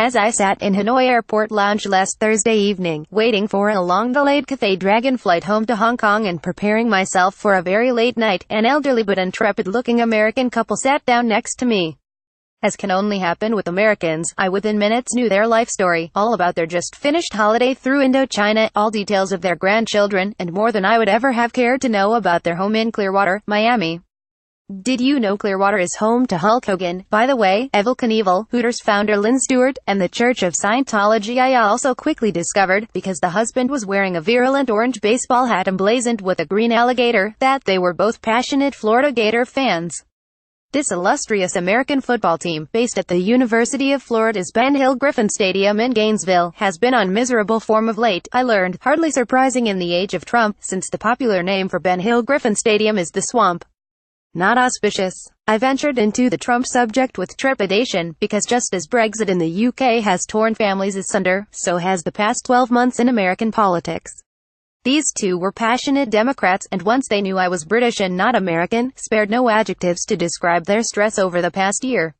As I sat in Hanoi Airport Lounge last Thursday evening, waiting for a long-delayed Cathay Dragon flight home to Hong Kong and preparing myself for a very late night, an elderly but intrepid-looking American couple sat down next to me. As can only happen with Americans, I within minutes knew their life story, all about their just-finished holiday through Indochina, all details of their grandchildren, and more than I would ever have cared to know about their home in Clearwater, Miami. Did you know Clearwater is home to Hulk Hogan, by the way, Evel Knievel, Hooters founder Lynn Stewart, and the Church of Scientology? I also quickly discovered, because the husband was wearing a virulent orange baseball hat emblazoned with a green alligator, that they were both passionate Florida Gator fans. This illustrious American football team, based at the University of Florida's Ben Hill Griffin Stadium in Gainesville, has been on miserable form of late, I learned, hardly surprising in the age of Trump, since the popular name for Ben Hill Griffin Stadium is the Swamp. Not auspicious. I ventured into the Trump subject with trepidation, because just as Brexit in the UK has torn families asunder, so has the past 12 months in American politics. These two were passionate Democrats, and once they knew I was British and not American, spared no adjectives to describe their stress over the past year.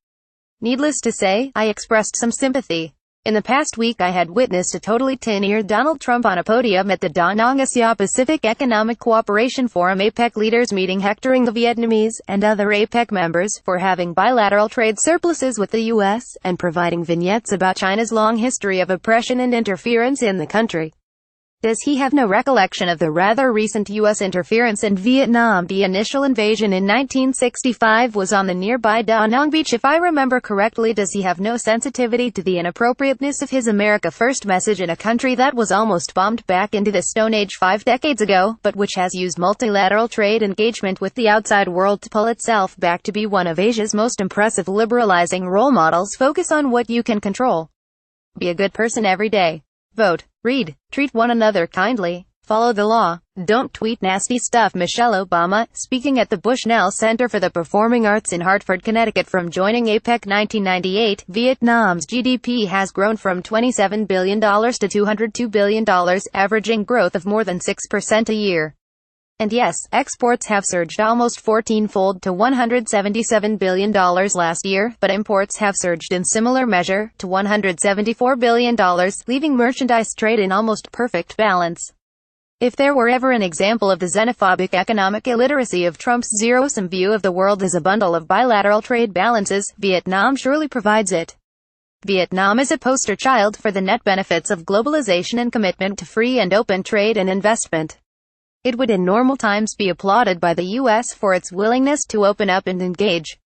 Needless to say, I expressed some sympathy. In the past week I had witnessed a totally tin-eared Donald Trump on a podium at the Da Nang Asia-Pacific Economic Cooperation Forum APEC leaders meeting, hectoring the Vietnamese and other APEC members for having bilateral trade surpluses with the U.S., and providing vignettes about China's long history of oppression and interference in the country. Does he have no recollection of the rather recent U.S. interference in Vietnam? The initial invasion in 1965 was on the nearby Da Nang beach, if I remember correctly. Does he have no sensitivity to the inappropriateness of his America First message in a country that was almost bombed back into the Stone Age 5 decades ago, but which has used multilateral trade engagement with the outside world to pull itself back to be one of Asia's most impressive liberalizing role models? Focus on what you can control. Be a good person every day. Vote, read, treat one another kindly, follow the law, don't tweet nasty stuff. Michelle Obama, speaking at the Bushnell Center for the Performing Arts in Hartford, Connecticut. From joining APEC 1998, Vietnam's GDP has grown from $27 billion to $202 billion, averaging growth of more than 6% a year. And yes, exports have surged almost 14-fold to $177 billion last year, but imports have surged in similar measure, to $174 billion, leaving merchandise trade in almost perfect balance. If there were ever an example of the xenophobic economic illiteracy of Trump's zero-sum view of the world as a bundle of bilateral trade balances, Vietnam surely provides it. Vietnam is a poster child for the net benefits of globalization and commitment to free and open trade and investment. It would in normal times be applauded by the U.S. for its willingness to open up and engage.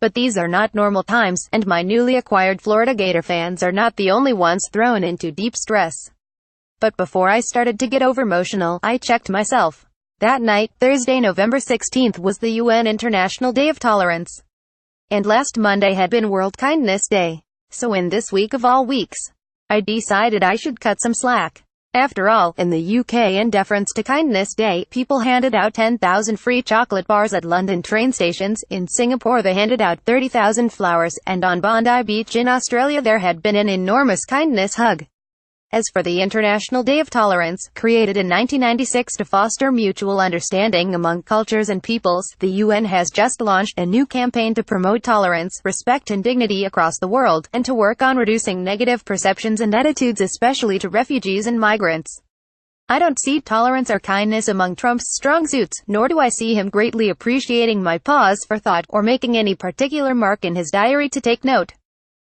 But these are not normal times, and my newly acquired Florida Gator fans are not the only ones thrown into deep stress. But before I started to get over-emotional, I checked myself. That night, Thursday, November 16th, was the UN International Day of Tolerance. And last Monday had been World Kindness Day. So in this week of all weeks, I decided I should cut some slack. After all, in the UK, in deference to Kindness Day, people handed out 10,000 free chocolate bars at London train stations. In Singapore they handed out 30,000 flowers, and on Bondi Beach in Australia there had been an enormous kindness hug. As for the International Day of Tolerance, created in 1996 to foster mutual understanding among cultures and peoples, the UN has just launched a new campaign to promote tolerance, respect and dignity across the world, and to work on reducing negative perceptions and attitudes, especially to refugees and migrants. I don't see tolerance or kindness among Trump's strong suits, nor do I see him greatly appreciating my pause for thought, or making any particular mark in his diary to take note.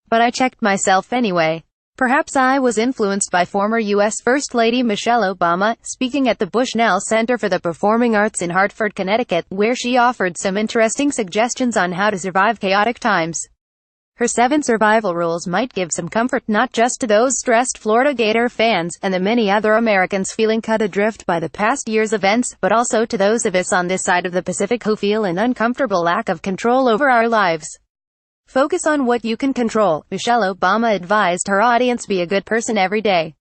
But I checked myself anyway. Perhaps I was influenced by former U.S. First Lady Michelle Obama, speaking at the Bushnell Center for the Performing Arts in Hartford, Connecticut, where she offered some interesting suggestions on how to survive chaotic times. Her 7 survival rules might give some comfort not just to those stressed Florida Gator fans, and the many other Americans feeling cut adrift by the past year's events, but also to those of us on this side of the Pacific who feel an uncomfortable lack of control over our lives. Focus on what you can control, Michelle Obama advised her audience. Be a good person every day.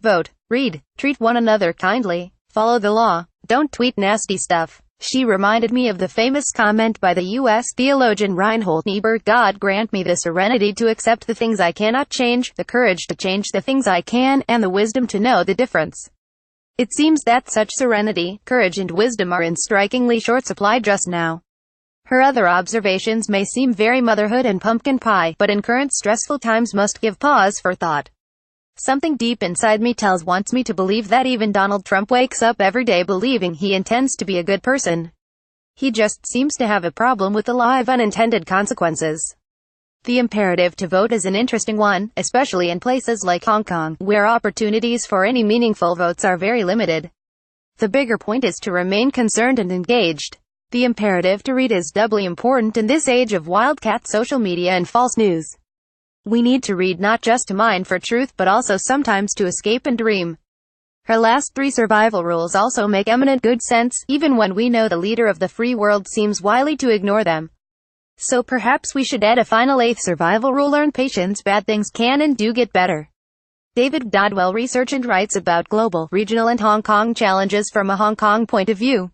Vote, read, treat one another kindly, follow the law, don't tweet nasty stuff. She reminded me of the famous comment by the U.S. theologian Reinhold Niebuhr: God grant me the serenity to accept the things I cannot change, the courage to change the things I can, and the wisdom to know the difference. It seems that such serenity, courage and wisdom are in strikingly short supply just now. Her other observations may seem very motherhood and pumpkin pie, but in current stressful times must give pause for thought. Something deep inside me wants me to believe that even Donald Trump wakes up every day believing he intends to be a good person. He just seems to have a problem with the law of unintended consequences. The imperative to vote is an interesting one, especially in places like Hong Kong, where opportunities for any meaningful votes are very limited. The bigger point is to remain concerned and engaged. The imperative to read is doubly important in this age of wildcat social media and false news. We need to read not just to mine for truth but also sometimes to escape and dream. Her last 3 survival rules also make eminent good sense, even when we know the leader of the free world seems wily to ignore them. So perhaps we should add a final 8th survival rule: learn patience. Bad things can and do get better. David Dodwell researches and writes about global, regional and Hong Kong challenges from a Hong Kong point of view.